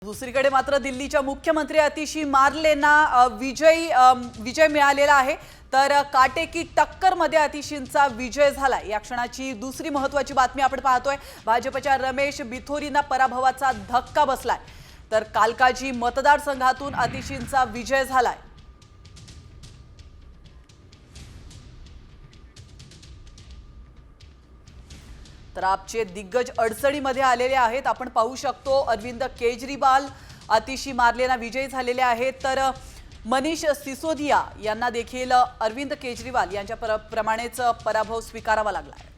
दुसरीकडे मात्र दिल्लीच्या मुख्यमंत्री आतिशी मार्लेंना विजय मिळालेला आहे। तर काटेकी टक्कर मध्ये आतिशींचा विजय झाला। या क्षणाची दुसरी महत्त्वाची बातमी आपण पाहतोय। भाजपच्या रमेश बिथोरींना पराभवाचा धक्का बसलाय। तर कालकाजी मतदारसंघातून आतिशींचा विजय झालाय। तर आपचे दिग्गज अडचणीमध्ये आलेले आहेत। आपण पाहू शकतो अरविंद केजरीवाल आतिशी मार्लेंना विजयी झालेले आहेत। तर मनीष सिसोदिया यांना देखील अरविंद केजरीवाल यांच्या प्रमाणेच पराभव स्वीकारावा लागला आहे।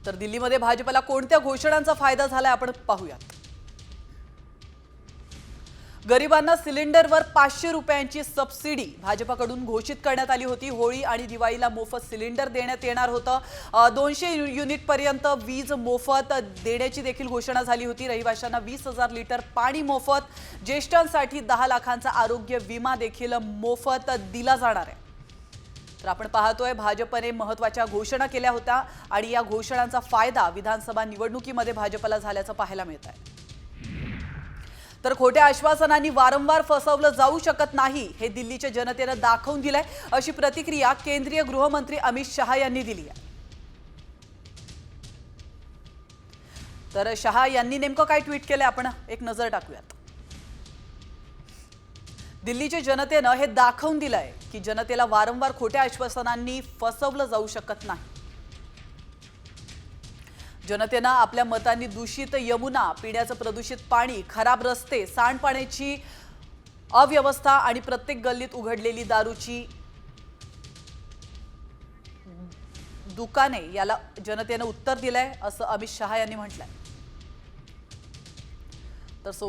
तर दिल्लीमध्ये भाजपला कोणत्या घोषणांचा फायदा झालाय आपण पाहूयात। गरिबांना सिलेंडरवर 500 रुपयांची सबसिडी भाजपकडून घोषित करण्यात आली होती। होळी आणि दिवाळीला मोफत सिलेंडर देण्यात येणार होतं। 200 युनिट पर्यंत वीज मोफत देण्याची देखील घोषणा झाली होती। रहिवाशांना 20,000 लिटर पाणी मोफत, ज्येष्ठांसाठी 10 लाखांचा आरोग्य विमा देखील मोफत दिला जाणार आहे। तर आपण पाहतोय भाजपने महत्त्वाच्या घोषणा केल्या होत्या आणि या घोषणांचा फायदा विधानसभा निवडणुकीमध्ये भाजपला झाल्याचं पाहायला मिळत आहे। तर खोट्या आश्वासनांनी वारंवार फसवलं जाऊ शकत नाही हे दिल्लीच्या जनतेनं दाखवून दिलंय, अशी प्रतिक्रिया केंद्रीय गृहमंत्री अमित शहा यांनी दिली आहे। तर शहा यांनी नेमकं काय ट्विट केलंय आपण एक नजर टाकूयात। दिल्लीच्या जनतेनं हे दाखवून दिलंय की जनतेला वारंवार खोट्या आश्वासनांनी फसवलं जाऊ शकत नाही। जनतेनं आपल्या मतांनी दूषित यमुना, पिण्याचं प्रदूषित पाणी, खराब रस्ते, सांडपाण्याची अव्यवस्था आणि प्रत्येक गल्लीत उघडलेली दारूची दुकाने याला जनतेनं उत्तर दिलंय असं अमित शहा यांनी म्हटलंय। तर सोबत